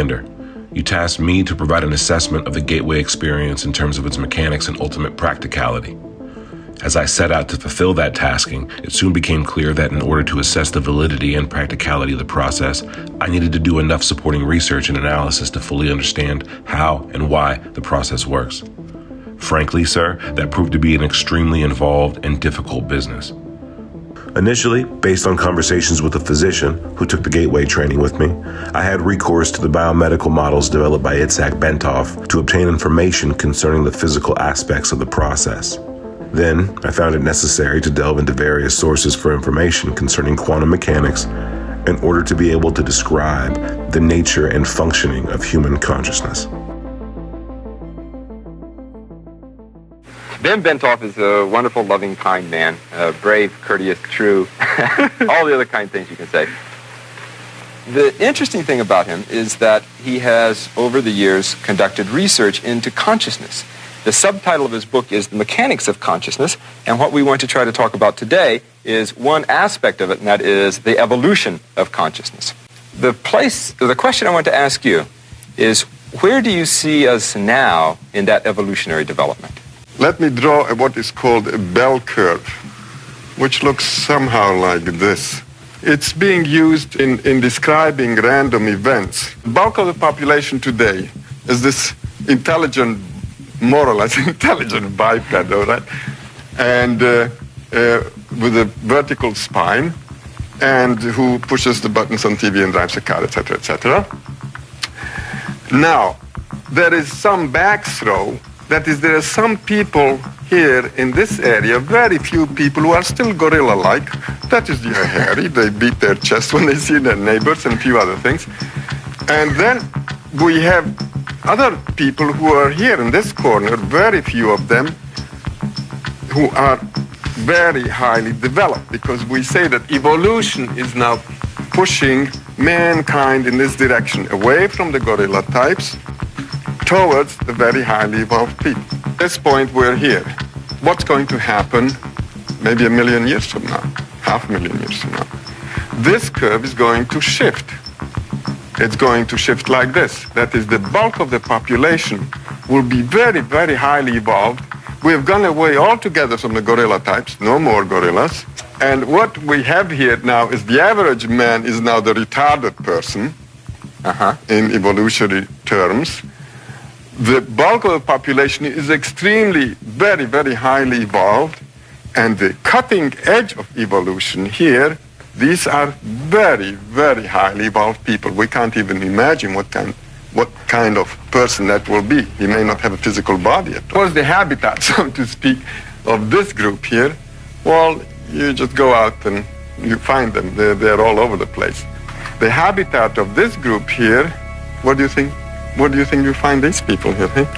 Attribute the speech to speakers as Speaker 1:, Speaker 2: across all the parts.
Speaker 1: reminder. You tasked me to provide an assessment of the gateway experience in terms of its mechanics and ultimate practicality. As I set out to fulfill that tasking, it soon became clear that in order to assess the validity and practicality of the process, I needed to do enough supporting research and analysis to fully understand how and why the process works. Frankly, sir, that proved to be an extremely involved and difficult business. Initially, based on conversations with a physician who took the gateway training with me, I had recourse to the biomedical models developed by Itzhak Bentov to obtain information concerning the physical aspects of the process. Then, I found it necessary to delve into various sources for information concerning quantum mechanics in order to be able to describe the nature and functioning of human consciousness.
Speaker 2: Ben Bentov is a wonderful, loving, kind man, brave, courteous, true, all the other kind things you can say. The interesting thing about him is that he has, over the years, conducted research into consciousness. The subtitle of his book is The Mechanics of Consciousness, and what we want to try to talk about today is one aspect of it, and that is the evolution of consciousness. The question I want to ask you is, where do you see us now in that evolutionary development?
Speaker 3: Let me draw what is called a bell curve, which looks somehow like this. It's being used in describing random events. The bulk of the population today is this intelligent, more or less intelligent biped, all right? And with a vertical spine, and who pushes the buttons on TV and drives a car, etc., etc. Now, there is some backthrow. That is, there are some people here in this area, very few people who are still gorilla-like. That is, they are hairy, they beat their chest when they see their neighbors and a few other things. And then we have other people who are here in this corner, very few of them, who are very highly developed, because we say that evolution is now pushing mankind in this direction, away from the gorilla types, towards the very highly evolved people. At this point, we're here. What's going to happen maybe 1 million years from now, 500,000 years from now? This curve is going to shift. It's going to shift like this. That is, the bulk of the population will be very, very highly evolved. We have gone away altogether from the gorilla types, no more gorillas. And what we have here now is the average man is now the retarded person in evolutionary terms. The bulk of the population is extremely, very, very highly evolved, and the cutting edge of evolution here, these are very, very highly evolved people. We can't even imagine what kind of person that will be. He may not have a physical body at all. What's the habitat, so to speak, of this group here? Well, you just go out and you find them. They're all over the place. The habitat of this group here, what do you think? Where do you think you find these people here?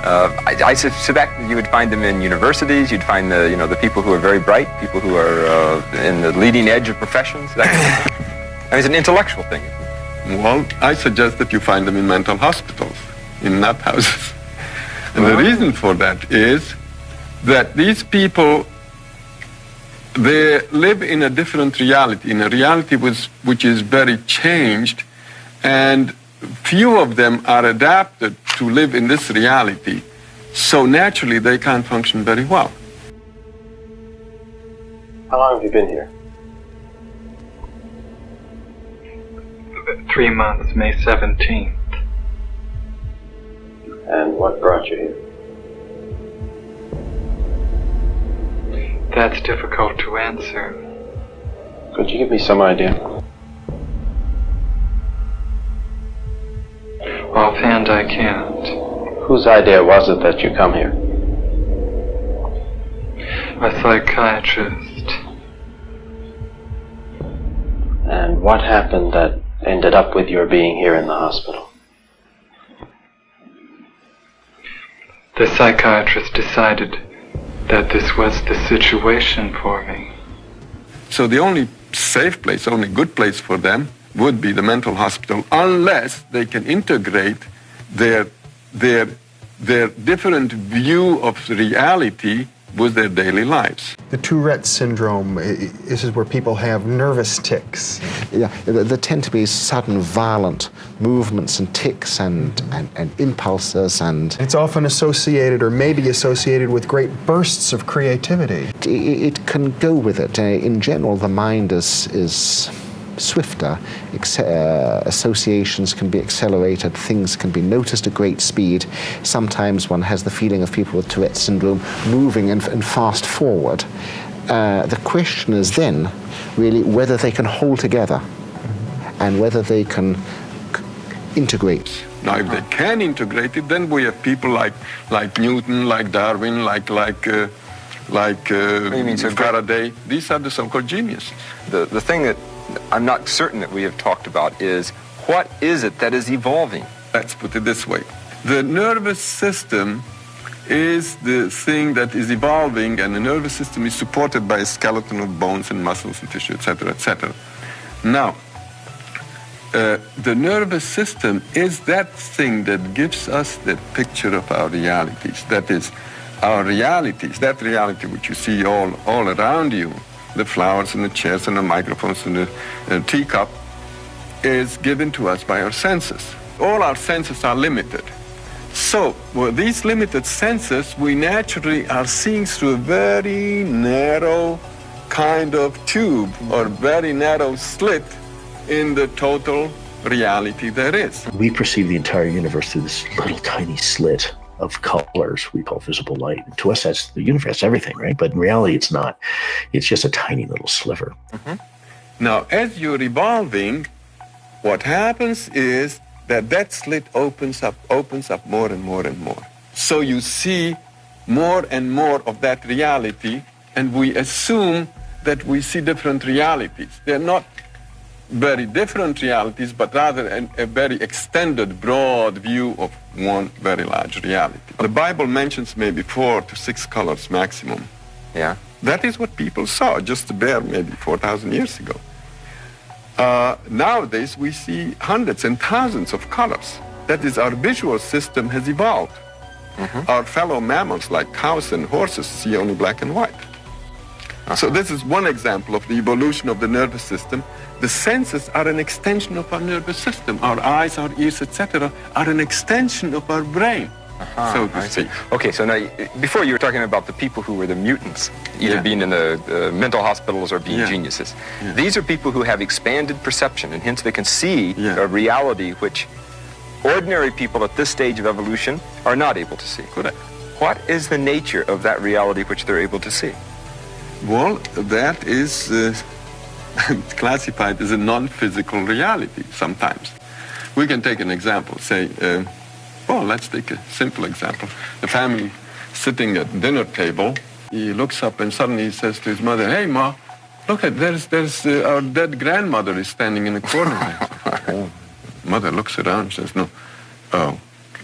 Speaker 2: I suspect you would find them in universities. You'd find the people who are very bright, people who are in the leading edge of professions. That kind of thing. I mean, it's an intellectual thing.
Speaker 3: Well, I suggest that you find them in mental hospitals, in nut houses. And the reason for that is that these people, they live in a different reality, in a reality which is very changed, and few of them are adapted to live in this reality, so naturally they can't function very well.
Speaker 4: How long have you been here?
Speaker 5: 3 months, May 17th.
Speaker 4: And what brought you here?
Speaker 5: That's difficult to answer.
Speaker 4: Could you give me some idea?
Speaker 5: Offhand, I can't.
Speaker 4: Whose idea was it that you come here?
Speaker 5: A psychiatrist.
Speaker 4: And what happened that ended up with your being here in the hospital?
Speaker 5: The psychiatrist decided that this was the situation for me.
Speaker 3: So the only safe place, only good place for them would be the mental hospital, unless they can integrate their different view of reality with their daily lives.
Speaker 6: The Tourette syndrome, this is where people have nervous tics.
Speaker 7: Yeah, there tend to be sudden violent movements and tics and impulses, and
Speaker 6: It's often associated or maybe associated with great bursts of creativity.
Speaker 7: it can go with it. In general, the mind is swifter, associations can be accelerated, things can be noticed at great speed. Sometimes one has the feeling of people with Tourette syndrome moving and fast forward. The question is then really whether they can hold together and whether they can integrate.
Speaker 3: Now, if they can integrate it, then we have people like Newton, like Darwin, like Faraday. These are the so-called geniuses.
Speaker 2: The thing that I'm not certain that we have talked about is what is it that is evolving?
Speaker 3: Let's put it this way. The nervous system is the thing that is evolving, and the nervous system is supported by a skeleton of bones and muscles and tissue, etc., etc. Now, the nervous system is that thing that gives us the picture of our realities. That is, our realities, that reality which you see all around you, the flowers and the chairs and the microphones and the teacup, is given to us by our senses. All our senses are limited. So, with these limited senses, we naturally are seeing through a very narrow kind of tube or very narrow slit in the total reality there is.
Speaker 8: We perceive the entire universe through this little tiny slit of colors we call visible light. To us, that's the universe, everything, right? But in reality, it's not. It's just a tiny little sliver.
Speaker 3: Mm-hmm. Now, as you're evolving, what happens is that slit opens up more and more and more. So you see more and more of that reality, and we assume that we see different realities. They're not very different realities, but rather a very extended, broad view of one very large reality. The Bible mentions maybe 4 to 6 colors maximum.
Speaker 2: Yeah.
Speaker 3: That is what people saw just bare maybe 4,000 years ago. Nowadays, we see hundreds and thousands of colors. That is, our visual system has evolved. Mm-hmm. Our fellow mammals, like cows and horses, see only black and white. Uh-huh. So this is one example of the evolution of the nervous system. The senses are an extension of our nervous system. Our eyes, our ears, etc., are an extension of our brain. So to speak.
Speaker 2: Okay, so now, before you were talking about the people who were the mutants, either being in the mental hospitals or being geniuses. Yeah. These are people who have expanded perception, and hence they can see a reality which ordinary people at this stage of evolution are not able to see.
Speaker 3: Correct.
Speaker 2: What is the nature of that reality which they're able to see?
Speaker 3: Well, that is classified as a non-physical reality sometimes. We can take an example, say, well, let's take a simple example. The family sitting at dinner table, he looks up and suddenly he says to his mother, "Hey, Ma, look at, there's our dead grandmother is standing in the corner." Mother looks around and says, "No,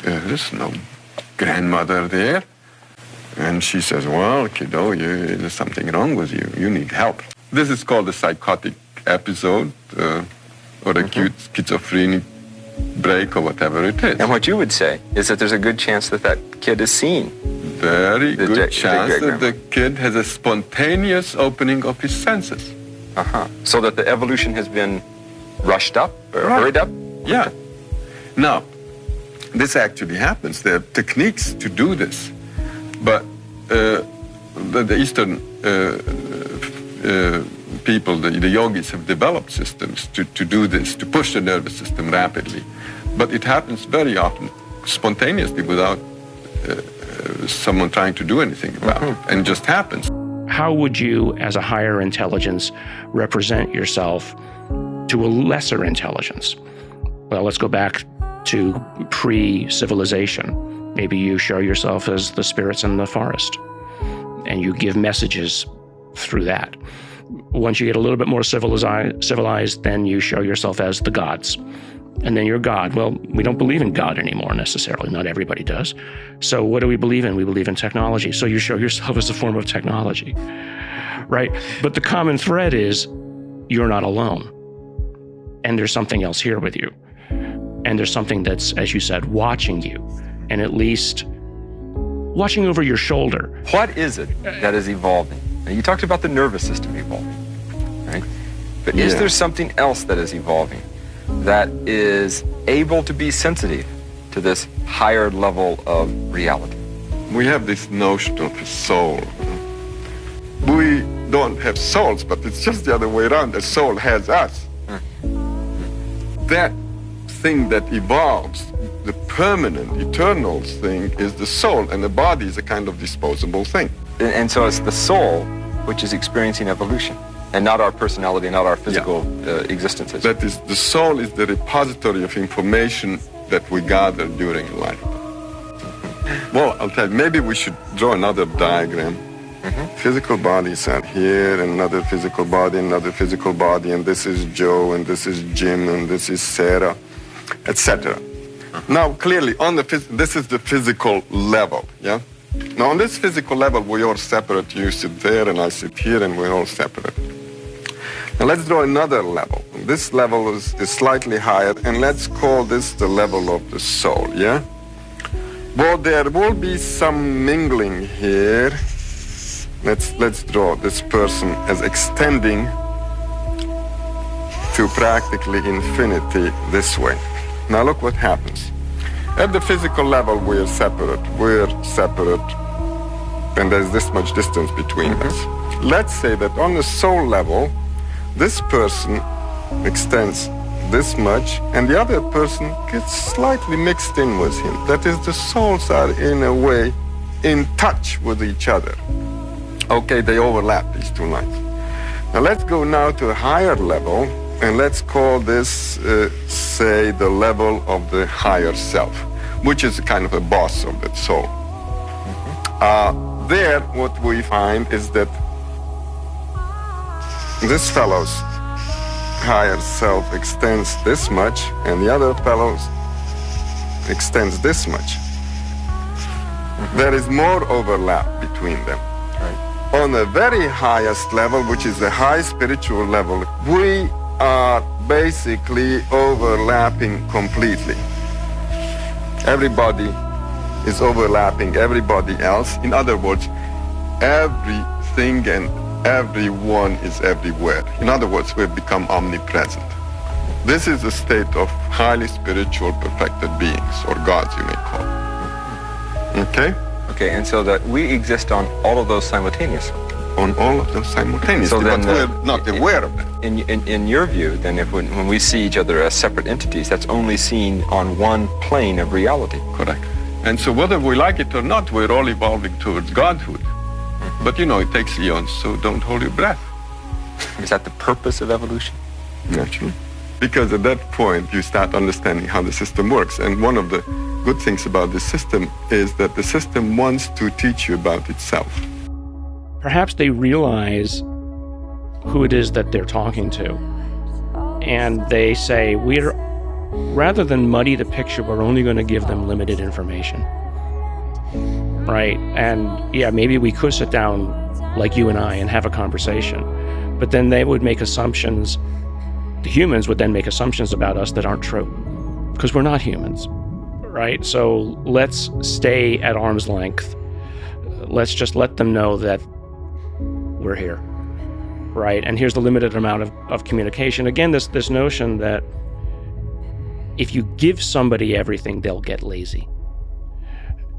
Speaker 3: there's no grandmother there." And she says, "Well, kiddo, there's something wrong with you. You need help." This is called a psychotic episode or acute schizophrenic break or whatever it is.
Speaker 2: And what you would say is that there's a good chance that that kid is seen.
Speaker 3: Very good chance that the kid has a spontaneous opening of his senses.
Speaker 2: So that the evolution has been rushed up or hurried up?
Speaker 3: Yeah. Now, this actually happens. There are techniques to do this. But the Eastern people, the yogis, have developed systems to do this, to push the nervous system rapidly. But it happens very often spontaneously without someone trying to do anything about it, and just happens.
Speaker 9: How would you, as a higher intelligence, represent yourself to a lesser intelligence? Well, let's go back to pre-civilization. Maybe you show yourself as the spirits in the forest, and you give messages through that. Once you get a little bit more civilized, then you show yourself as the gods. And then you're God. Well, we don't believe in God anymore necessarily. Not everybody does. So what do we believe in? We believe in technology. So you show yourself as a form of technology, right? But the common thread is you're not alone. And there's something else here with you. And there's something that's, as you said, watching you and at least watching over your shoulder.
Speaker 2: What is it that is evolving? Now, you talked about the nervous system evolving, right? But is there something else that is evolving that is able to be sensitive to this higher level of reality?
Speaker 3: We have this notion of a soul. We don't have souls, but it's just the other way around. The soul has us. That thing that evolves, the permanent, eternal thing, is the soul, and the body is a kind of disposable thing.
Speaker 2: And so it's the soul which is experiencing evolution, and not our personality, not our physical existences.
Speaker 3: That is, the soul is the repository of information that we gather during life. Well, I'll tell you, maybe we should draw another diagram. Physical bodies are here, another physical body, another physical body, and this is Joe, and this is Jim, and this is Sarah, etc. Now, clearly, on the this is the physical level, yeah? Now, on this physical level, we're all separate. You sit there, and I sit here, and we're all separate. Now, let's draw another level. This level is slightly higher, and let's call this the level of the soul, yeah? Well, there will be some mingling here. Let's draw this person as extending to practically infinity this way. Now look what happens. At the physical level, we're separate, and there's this much distance between us. Let's say that on the soul level, this person extends this much, and the other person gets slightly mixed in with him. That is, the souls are in a way in touch with each other. Okay, they overlap, these two lines. Now let's go now to a higher level, and let's call this, say, the level of the higher self, which is kind of a boss of that soul. There, what we find is that this fellow's higher self extends this much, and the other fellow's extends this much. There is more overlap between them. On the very highest level, which is the high spiritual level, we are basically overlapping completely. Everybody is overlapping everybody else. In other words, everything and everyone is everywhere. In other words, we've become omnipresent. This is a state of highly spiritual perfected beings, or gods you may call them. Okay?
Speaker 2: Okay, and so that we exist on all of those simultaneously.
Speaker 3: On all of them simultaneously,
Speaker 2: So then,
Speaker 3: but we're not aware of that.
Speaker 2: In your view, then, if when we see each other as separate entities, that's only seen on one plane of reality.
Speaker 3: Correct. And so whether we like it or not, we're all evolving towards godhood. But you know, it takes eons, so don't hold your breath.
Speaker 2: Is that the purpose of evolution?
Speaker 3: Naturally. Because at that point, you start understanding how the system works. And one of the good things about the system is that the system wants to teach you about itself.
Speaker 9: Perhaps they realize who it is that they're talking to. And they say, rather than muddy the picture, we're only going to give them limited information. Right? And yeah, maybe we could sit down like you and I and have a conversation. But then they would make assumptions. The humans would then make assumptions about us that aren't true. Because we're not humans. Right? So let's stay at arm's length. Let's just let them know that we're here, right? And here's the limited amount of communication. Again, this notion that if you give somebody everything, they'll get lazy.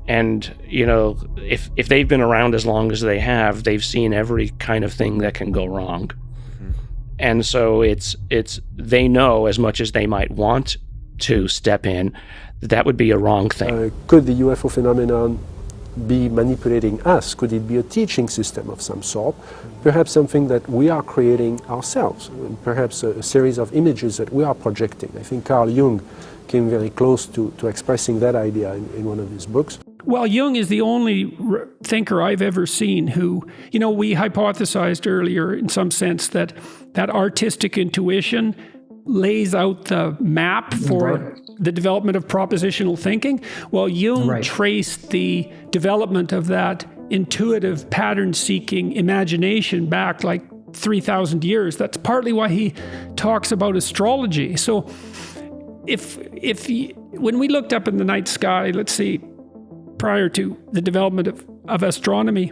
Speaker 9: And, you know, if they've been around as long as they have, they've seen every kind of thing that can go wrong. And so it's they know, as much as they might want to step in, that would be a wrong thing.
Speaker 10: Could the UFO phenomenon be manipulating us? Could it be a teaching system of some sort? Perhaps something that we are creating ourselves, perhaps a series of images that we are projecting. I think Carl Jung came very close to expressing that idea in one of his books.
Speaker 11: Well, Jung is the only thinker I've ever seen who, you know, we hypothesized earlier in some sense that artistic intuition lays out the map for the development of propositional thinking. Well, Jung traced the development of that intuitive pattern-seeking imagination back like 3,000 years. That's partly why he talks about astrology. So when we looked up in the night sky, let's see, prior to the development of astronomy,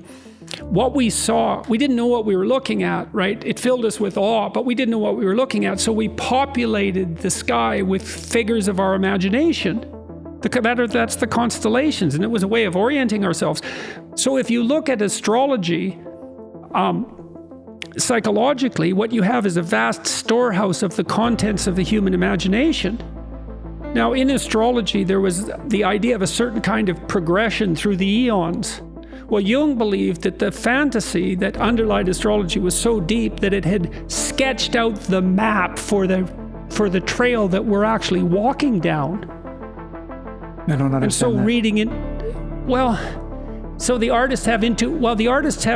Speaker 11: what we saw, we didn't know what we were looking at, right? It filled us with awe, but we didn't know what we were looking at. So we populated the sky with figures of our imagination. That's the constellations, and it was a way of orienting ourselves. So if you look at astrology, psychologically, what you have is a vast storehouse of the contents of the human imagination. Now, in astrology, there was the idea of a certain kind of progression through the eons. Well, Jung believed that the fantasy that underlied astrology was so deep that it had sketched out the map for the trail that we're actually walking down.
Speaker 12: I don't understand.
Speaker 11: And so
Speaker 12: that.
Speaker 11: reading it, well, so the artists have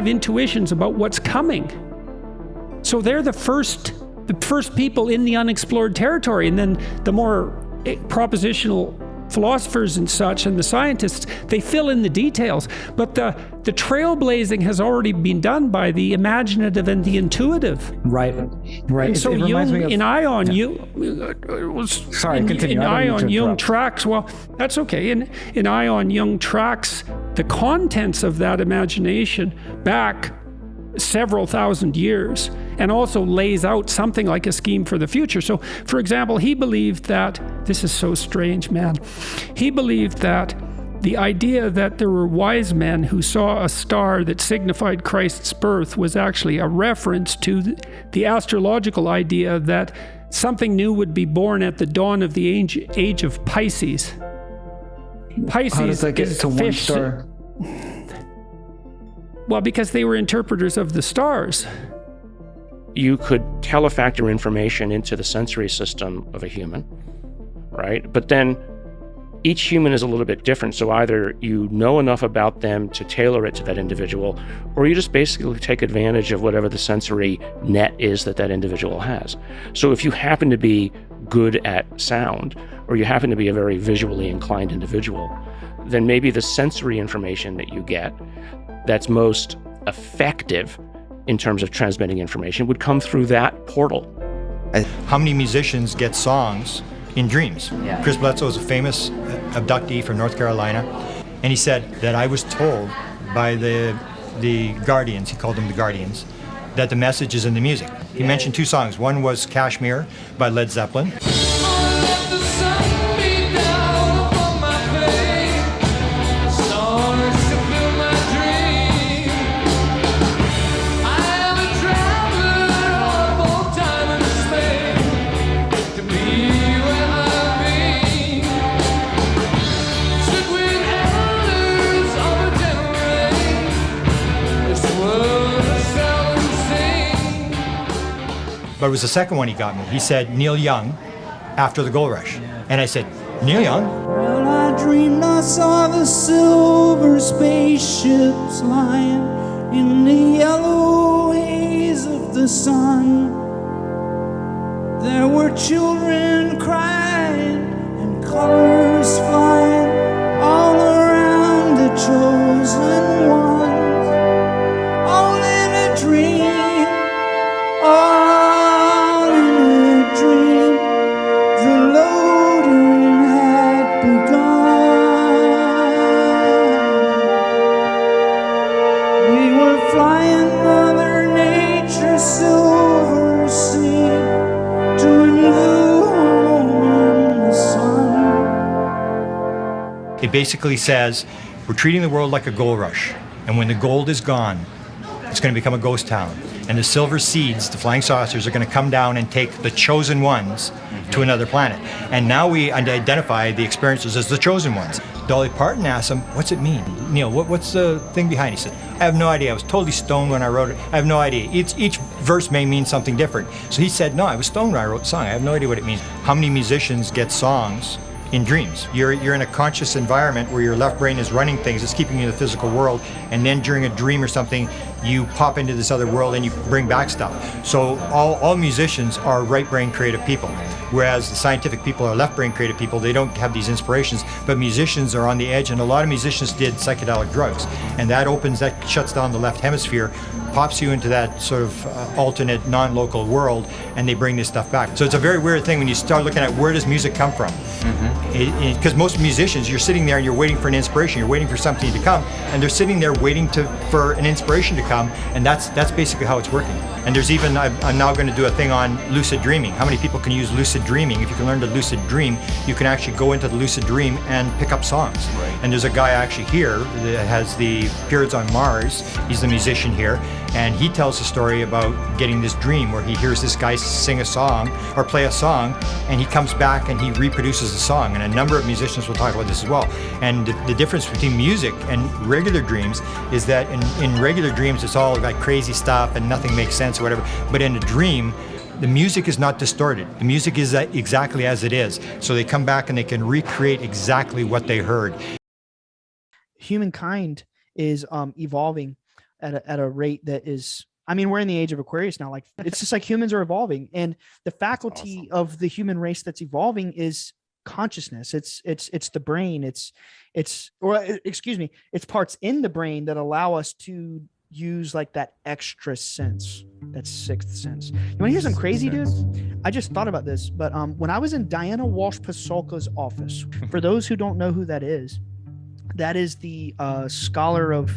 Speaker 11: intuitions about what's coming. So they're the first people in the unexplored territory, and then the more propositional philosophers and such, and the scientists, they fill in the details. But the trailblazing has already been done by the imaginative and the intuitive.
Speaker 12: Right.
Speaker 11: And so Jung, in Ion, Jung tracks, well, that's okay. In Ion, Jung tracks the contents of that imagination back several thousand years, and also lays out something like a scheme for the future. So, for example, he believed that, this is so strange, man. He believed that the idea that there were wise men who saw a star that signified Christ's birth was actually a reference to the astrological idea that something new would be born at the dawn of the age of Pisces. Pisces
Speaker 12: How does that get to one
Speaker 11: fish.
Speaker 12: star?
Speaker 11: Well, because they were interpreters of the stars.
Speaker 9: You could telefactor information into the sensory system of a human, right? But then each human is a little bit different. So either you know enough about them to tailor it to that individual, or you just basically take advantage of whatever the sensory net is that individual has. So if you happen to be good at sound, or you happen to be a very visually inclined individual, then maybe the sensory information that you get that's most effective in terms of transmitting information would come through that portal.
Speaker 13: How many musicians get songs in dreams? Yeah. Chris Bledsoe is a famous abductee from North Carolina, and he said that I was told by the guardians, he called them the guardians, that the message is in the music. He mentioned two songs. One was Kashmir by Led Zeppelin. But it was the second one he got me. He said Neil Young, After the Gold Rush. And I said, Neil Young?
Speaker 14: Well, I dreamed I saw the silver spaceships lying in the yellow haze of the sun. There were children crying and colors flying all around the chosen ones. All in a dream, all in a dream. The loading had begun. We were flying Mother Nature's silver sea to a new home in the sun.
Speaker 13: It basically says, we're treating the world like a gold rush. And when the gold is gone, it's going to become a ghost town. And the silver seeds, the flying saucers, are going to come down and take the chosen ones to another planet. And now we identify the experiencers as the chosen ones. Dolly Parton asked him, what's it mean? Neil, what's the thing behind it? He said, I have no idea. I was totally stoned when I wrote it. I have no idea. Each verse may mean something different. So he said, no, I was stoned when I wrote the song. I have no idea what it means. How many musicians get songs in dreams? You're in a conscious environment where your left brain is running things, it's keeping you in the physical world, and then during a dream or something, you pop into this other world and you bring back stuff. So all musicians are right brain creative people, whereas the scientific people are left brain creative people. They don't have these inspirations, but musicians are on the edge, and a lot of musicians did psychedelic drugs, and that shuts down the left hemisphere, pops you into that sort of alternate non-local world, and they bring this stuff back. So it's a very weird thing when you start looking at where does music come from. Because most musicians, you're sitting there and you're waiting for an inspiration, you're waiting for something to come, and they're sitting there waiting for an inspiration to come, and that's basically how it's working. And there's even, I'm now going to do a thing on lucid dreaming. How many people can use lucid dreaming? If you can learn to lucid dream, you can actually go into the lucid dream and pick up songs. Right. And there's a guy actually here that has the Periods on Mars. He's the musician here, and he tells a story about getting this dream where he hears this guy sing a song or play a song, and he comes back and he reproduces the song. And a number of musicians will talk about this as well. And the difference between music and regular dreams is that in regular dreams, it's all like crazy stuff and nothing makes sense or whatever. But in a dream, the music is not distorted. The music is exactly as it is. So they come back and they can recreate exactly what they heard.
Speaker 15: Humankind is evolving at a rate that is, I mean, we're in the age of Aquarius now. Like, it's just like humans are evolving, and the faculty of the human race that's evolving is consciousness. It's the brain. It's parts in the brain that allow us to use like that extra sense, that sixth sense. You want to hear something crazy, dude? I just thought about this, but when I was in Diana Walsh-Pasolka's office, for those who don't know who that is the scholar of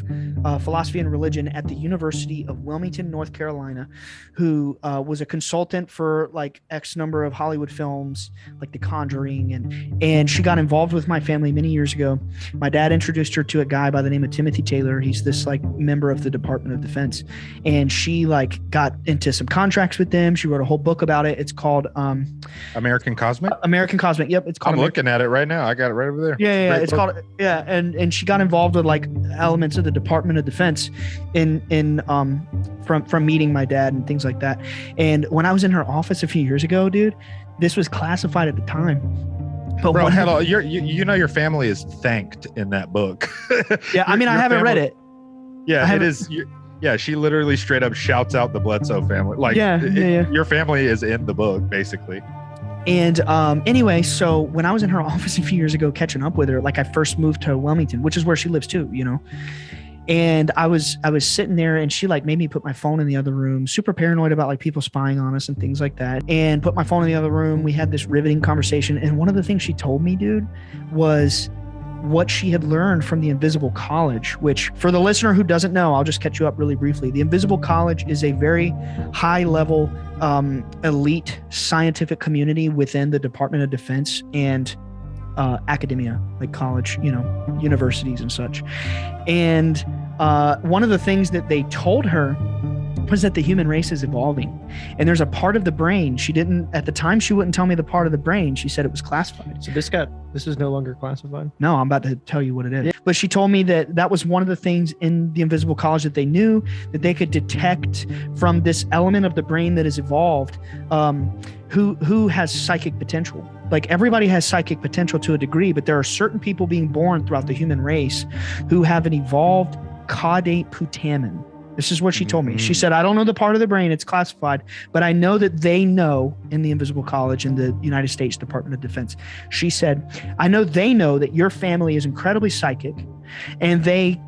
Speaker 15: philosophy and religion at the University of Wilmington, North Carolina, who was a consultant for like X number of Hollywood films, like The Conjuring, and she got involved with my family many years ago. My dad introduced her to a guy by the name of Timothy Taylor. He's this like member of the Department of Defense, and she like got into some contracts with them. She wrote a whole book about it. It's called
Speaker 16: American Cosmic.
Speaker 15: American Cosmic. Yep, it's called.
Speaker 16: I'm looking at it right now. I got it right over there.
Speaker 15: Yeah. It's called and she got involved with like elements of the Department of Defense from meeting my dad and things like that. And when I was in her office a few years ago, dude, this was classified at the time. But
Speaker 16: bro, hello, you know your family is thanked in that book.
Speaker 15: Yeah, I mean, I haven't read it.
Speaker 16: Yeah, it is. Yeah, she literally straight up shouts out the Bledsoe family. Like, your family is in the book, basically.
Speaker 15: And anyway, so when I was in her office a few years ago catching up with her, like I first moved to Wilmington, which is where she lives too, you know. And I was sitting there, and she like made me put my phone in the other room, super paranoid about like people spying on us and things like that, and put my phone in the other room. We had this riveting conversation, and one of the things she told me, dude, was what she had learned from the Invisible College, which for the listener who doesn't know, I'll just catch you up really briefly. The Invisible College is a very high level, elite scientific community within the Department of Defense and academia, like college, you know, universities and such. And one of the things that they told her was that the human race is evolving, and there's a part of the brain she didn't, at the time she wouldn't tell me the part of the brain. She said it was classified.
Speaker 17: So this is no longer classified?
Speaker 15: No, I'm about to tell you what it is. But she told me that was one of the things in the Invisible College that they knew, that they could detect from this element of the brain that has evolved, who has psychic potential. Like, everybody has psychic potential to a degree, but there are certain people being born throughout the human race who have an evolved caudate putamen. This is what she told me. She said, I don't know the part of the brain, it's classified, but I know that they know in the Invisible College in the United States Department of Defense. She said, I know they know that your family is incredibly psychic, and they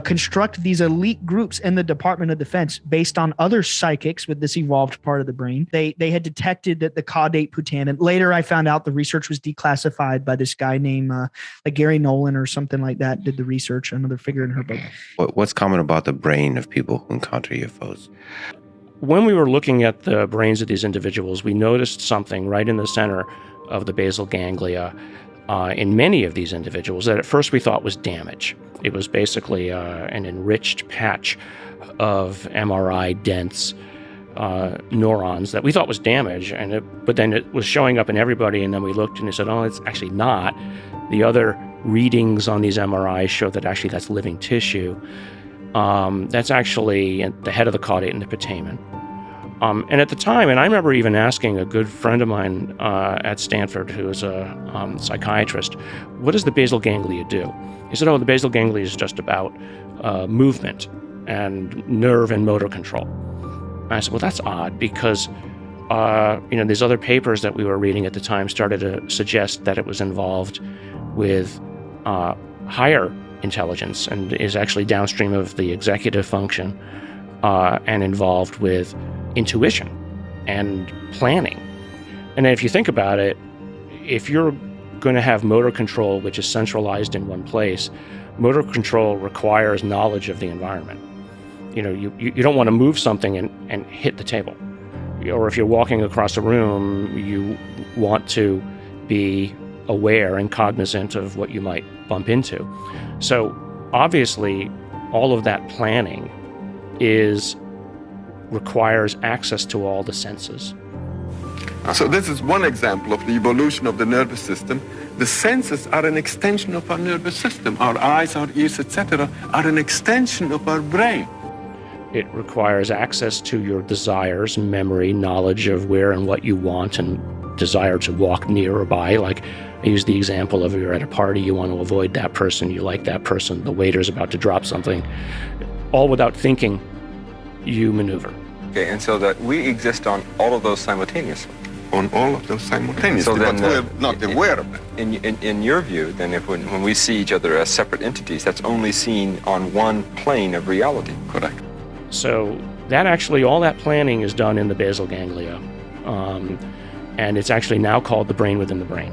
Speaker 15: construct these elite groups in the Department of Defense based on other psychics with this evolved part of the brain. They had detected that the caudate putamen. Later, I found out the research was declassified by this guy named like Gary Nolan or something like that. Did the research, another figure in her book.
Speaker 18: What's common about the brain of people who encounter UFOs?
Speaker 9: When we were looking at the brains of these individuals, we noticed something right in the center of the basal ganglia in many of these individuals that at first we thought was damage. It was basically an enriched patch of MRI-dense neurons that we thought was damage, but then it was showing up in everybody, and then we looked and they said, oh, it's actually not. The other readings on these MRIs show that actually that's living tissue. That's actually the head of the caudate and the putamen. And at the time, and I remember even asking a good friend of mine at Stanford, who is a psychiatrist, what does the basal ganglia do? He said, oh, the basal ganglia is just about movement. and nerve and motor control. And I said, well, that's odd because, these other papers that we were reading at the time started to suggest that it was involved with higher intelligence and is actually downstream of the executive function and involved with intuition and planning. And then if you think about it, if you're going to have motor control, which is centralized in one place, motor control requires knowledge of the environment. You don't want to move something and hit the table. Or if you're walking across a room, you want to be aware and cognizant of what you might bump into. So obviously, all of that planning requires access to all the senses.
Speaker 3: So this is one example of the evolution of the nervous system. The senses are an extension of our nervous system. Our eyes, our ears, etc., are an extension of our brain.
Speaker 9: It requires access to your desires, memory, knowledge of where and what you want, and desire to walk near or by. Like I use the example of you're at a party, you want to avoid that person, you like that person, the waiter's about to drop something. All without thinking, you maneuver.
Speaker 2: Okay, and so that we exist on all of those simultaneously.
Speaker 3: On all of those simultaneously,
Speaker 2: so then,
Speaker 3: but we're not aware of them.
Speaker 2: In your view, then, when we see each other as separate entities, that's only seen on one plane of reality.
Speaker 3: Correct.
Speaker 9: So that actually, all that planning is done in the basal ganglia. And it's actually now called the brain within the brain.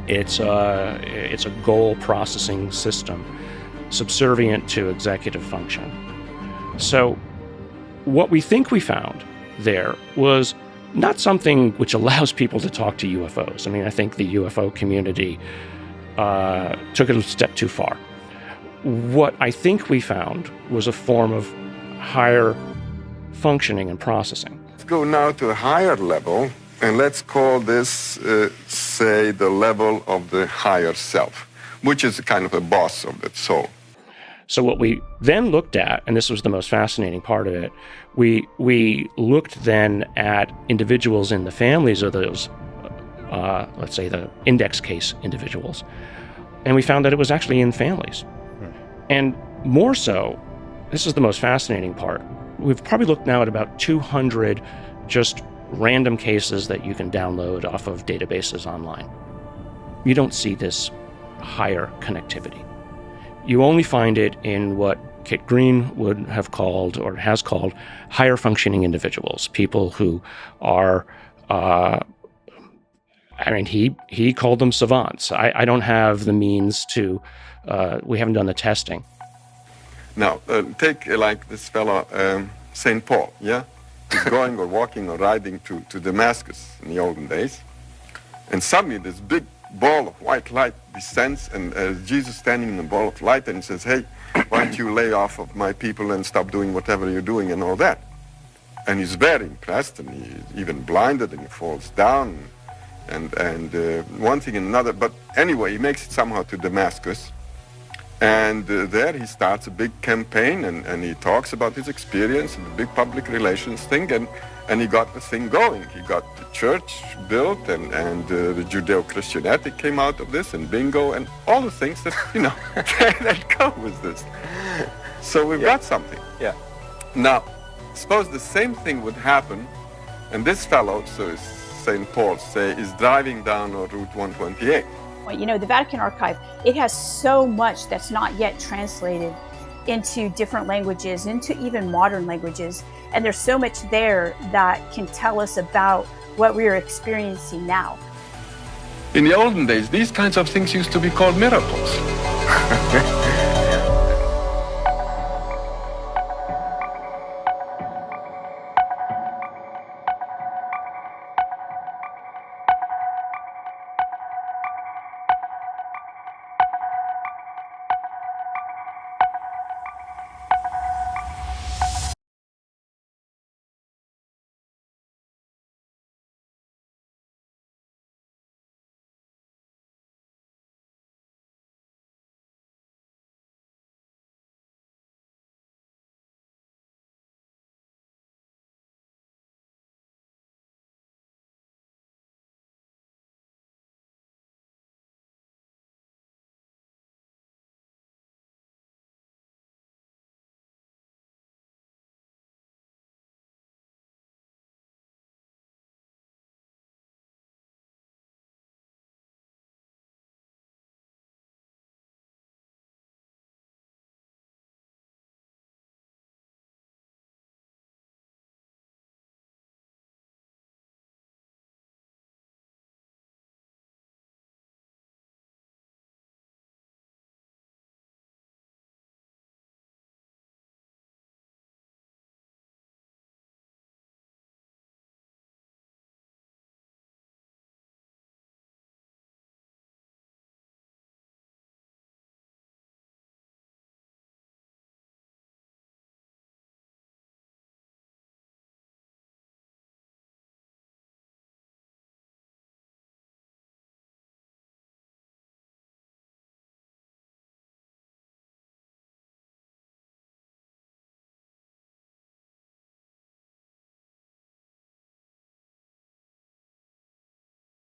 Speaker 9: It's a goal processing system subservient to executive function. So what we think we found there was not something which allows people to talk to UFOs. I mean, I think the UFO community took it a step too far. What I think we found was a form of higher functioning and processing.
Speaker 3: Let's go now to a higher level, and let's call this, say, the level of the higher self, which is kind of a boss of the soul.
Speaker 9: So what we then looked at, and this was the most fascinating part of it, we looked then at individuals in the families of those, let's say the index case individuals, and we found that it was actually in families. And more so, this is the most fascinating part, we've probably looked now at about 200 just random cases that you can download off of databases online. You don't see this higher connectivity. You only find it in what Kit Green would have called, or has called, higher functioning individuals, people who are, he called them savants. I don't have the means to, we haven't done the testing.
Speaker 3: Now, take like this fellow, St. Paul, yeah? He's going or walking or riding to Damascus in the olden days. And suddenly this big ball of white light descends, and Jesus standing in the ball of light, and he says, hey, why don't you lay off of my people and stop doing whatever you're doing and all that? And he's very impressed, and he's even blinded, and he falls down, and one thing and another. But anyway, he makes it somehow to Damascus. And there he starts a big campaign, and he talks about his experience and the big public relations thing, and he got the thing going. He got the church built, and the Judeo-Christian ethic came out of this, and bingo, and all the things that, that go with this. So we've got something.
Speaker 2: Yeah.
Speaker 3: Now, suppose the same thing would happen, and this fellow, so St. Paul, say, is driving down on Route 128.
Speaker 19: The Vatican Archive, it has so much that's not yet translated into different languages, into even modern languages. And there's so much there that can tell us about what we are experiencing now.
Speaker 3: In the olden days, these kinds of things used to be called miracles.